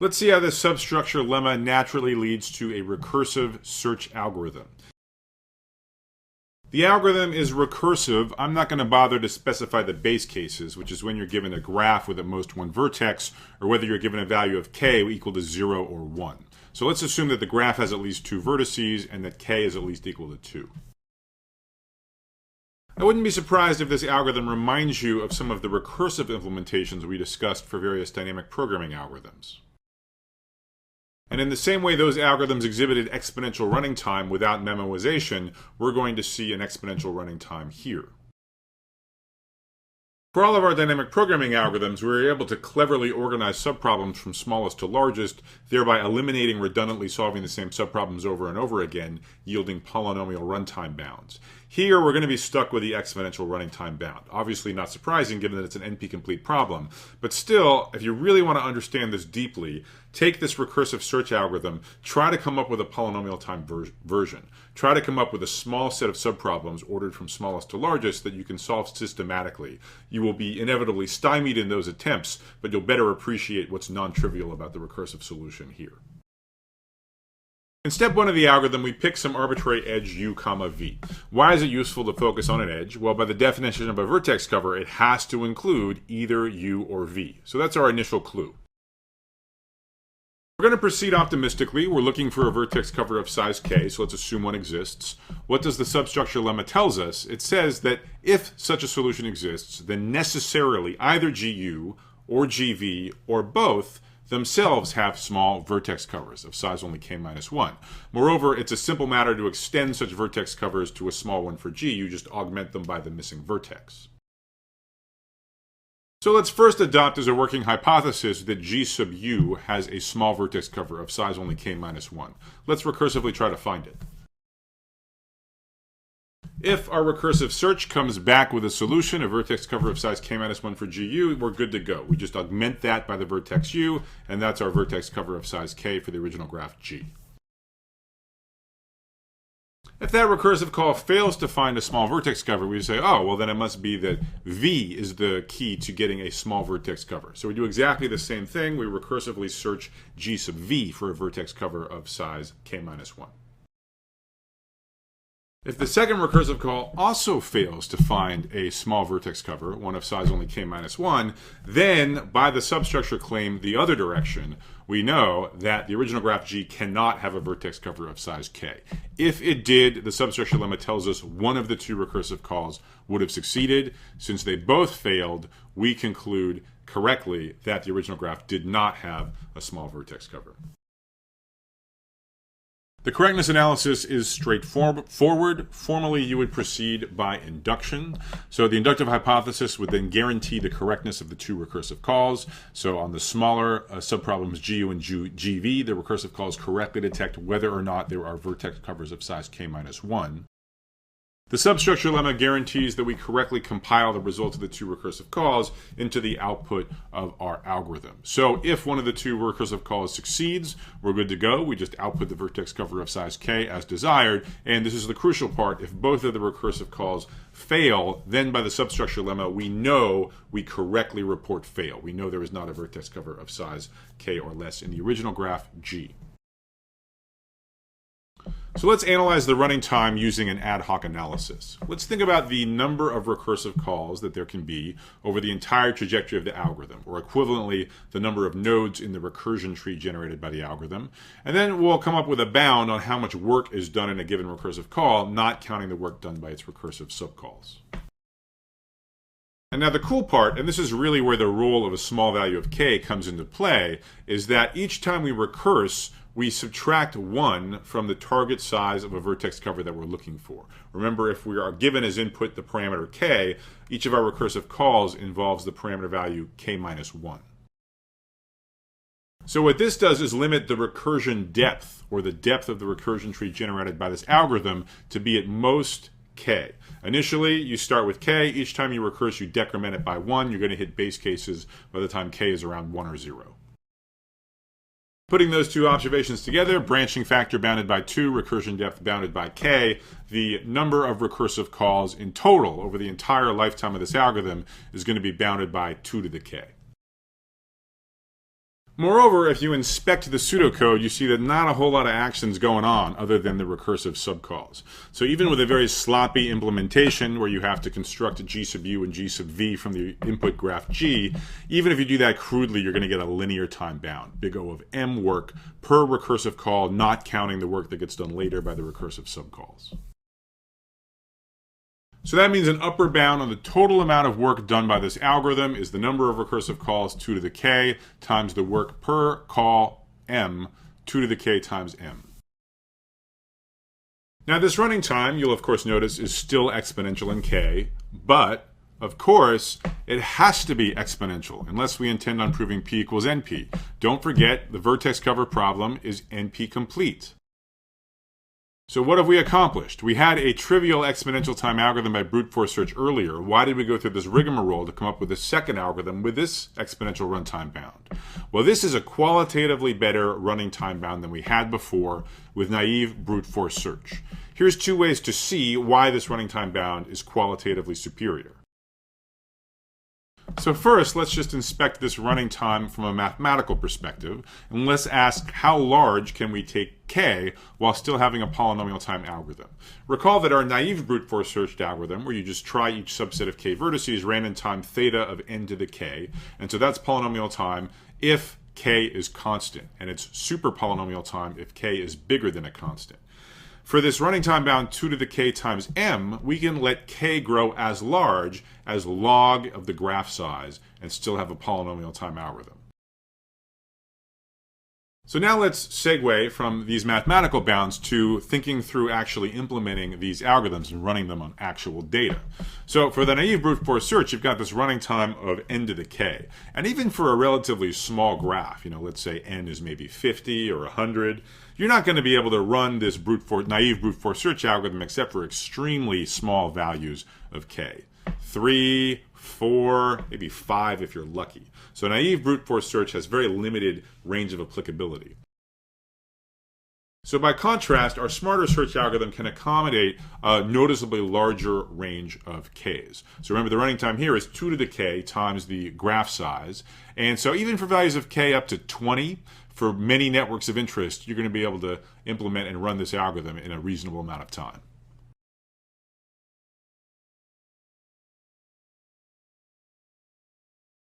Let's see how this substructure lemma naturally leads to a recursive search algorithm. The algorithm is recursive. I'm not going to bother to specify the base cases, which is when you're given a graph with at most one vertex, or whether you're given a value of k equal to 0 or 1. So let's assume that the graph has at least 2 vertices and that k is at least equal to 2. I wouldn't be surprised if this algorithm reminds you of some of the recursive implementations we discussed for various dynamic programming algorithms. And in the same way those algorithms exhibited exponential running time without memoization, we're going to see an exponential running time here. For all of our dynamic programming algorithms, we were able to cleverly organize subproblems from smallest to largest, thereby eliminating redundantly solving the same subproblems over and over again, yielding polynomial runtime bounds. Here, we're going to be stuck with the exponential running time bound. Obviously not surprising given that it's an NP-complete problem, but still, if you really want to understand this deeply, take this recursive search algorithm, try to come up with a polynomial time version. Try to come up with a small set of subproblems ordered from smallest to largest that you can solve systematically. You will be inevitably stymied in those attempts, but you'll better appreciate what's non-trivial about the recursive solution here. In step 1 of the algorithm, we pick some arbitrary edge u, v. Why is it useful to focus on an edge? Well, by the definition of a vertex cover, it has to include either u or v. So that's our initial clue. We're going to proceed optimistically. We're looking for a vertex cover of size k, so let's assume one exists. What does the substructure lemma tells us? It says that if such a solution exists, then necessarily either gu or gv or both themselves have small vertex covers of size only k-1. Moreover, it's a simple matter to extend such vertex covers to a small one for g. You just augment them by the missing vertex. So let's first adopt as a working hypothesis that g sub u has a small vertex cover of size only k-1. Let's recursively try to find it. If our recursive search comes back with a solution, a vertex cover of size k-1 for gu, we're good to go. We just augment that by the vertex u, and that's our vertex cover of size k for the original graph g. If that recursive call fails to find a small vertex cover, we say, oh, well then it must be that v is the key to getting a small vertex cover. So we do exactly the same thing. We recursively search g sub v for a vertex cover of size k-1. If the second recursive call also fails to find a small vertex cover, one of size only k-1, then by the substructure claim the other direction, we know that the original graph G cannot have a vertex cover of size k. If it did, the substructure lemma tells us one of the two recursive calls would have succeeded. Since they both failed, we conclude correctly that the original graph did not have a small vertex cover. The correctness analysis is straightforward. Formally, you would proceed by induction. So the inductive hypothesis would then guarantee the correctness of the two recursive calls. So on the smaller subproblems GU and GV, the recursive calls correctly detect whether or not there are vertex covers of size k-1. The substructure lemma guarantees that we correctly compile the results of the two recursive calls into the output of our algorithm. So if one of the two recursive calls succeeds, we're good to go. We just output the vertex cover of size k as desired. And this is the crucial part. If both of the recursive calls fail, then by the substructure lemma, we know we correctly report fail. We know there is not a vertex cover of size k or less in the original graph G. So let's analyze the running time using an ad hoc analysis. Let's think about the number of recursive calls that there can be over the entire trajectory of the algorithm, or equivalently, the number of nodes in the recursion tree generated by the algorithm. And then we'll come up with a bound on how much work is done in a given recursive call, not counting the work done by its recursive subcalls. And now the cool part, and this is really where the role of a small value of k comes into play, is that each time we recurse, we subtract 1 from the target size of a vertex cover that we're looking for. Remember, if we are given as input the parameter k, each of our recursive calls involves the parameter value k-1. So what this does is limit the recursion depth, or the depth of the recursion tree generated by this algorithm, to be at most k. Initially, you start with k. Each time you recurse, you decrement it by 1. You're going to hit base cases by the time k is around 1 or 0. Putting those two observations together, branching factor bounded by 2, recursion depth bounded by k, the number of recursive calls in total over the entire lifetime of this algorithm is going to be bounded by 2 to the k. Moreover, if you inspect the pseudocode, you see that not a whole lot of actions going on other than the recursive subcalls. So even with a very sloppy implementation where you have to construct G sub u and G sub v from the input graph G, even if you do that crudely, you're going to get a linear time bound, big O of m work per recursive call, not counting the work that gets done later by the recursive subcalls. So that means an upper bound on the total amount of work done by this algorithm is the number of recursive calls 2 to the k times the work per call m, 2 to the k times m. Now this running time, you'll of course notice, is still exponential in k, but of course it has to be exponential unless we intend on proving p equals np. Don't forget the vertex cover problem is np complete. So what have we accomplished? We had a trivial exponential time algorithm by brute force search earlier. Why did we go through this rigmarole to come up with a second algorithm with this exponential runtime bound? Well, this is a qualitatively better running time bound than we had before with naive brute force search. Here's two ways to see why this running time bound is qualitatively superior. So first, let's just inspect this running time from a mathematical perspective, and let's ask how large can we take k while still having a polynomial time algorithm. Recall that our naive brute force search algorithm, where you just try each subset of k vertices, ran in time theta of n to the k, and so that's polynomial time if k is constant, and it's super polynomial time if k is bigger than a constant. For this running time bound 2 to the k times m, we can let k grow as large as log of the graph size and still have a polynomial time algorithm. So now let's segue from these mathematical bounds to thinking through actually implementing these algorithms and running them on actual data. So for the naive brute force search, you've got this running time of n to the k. And even for a relatively small graph, let's say n is maybe 50 or 100, you're not going to be able to run this naive brute force search algorithm except for extremely small values of k. 3, 4, maybe 5 if you're lucky. So naive brute force search has very limited range of applicability. So by contrast, our smarter search algorithm can accommodate a noticeably larger range of k's. So remember, the running time here is 2 to the k times the graph size. And so even for values of k up to 20, for many networks of interest, you're going to be able to implement and run this algorithm in a reasonable amount of time.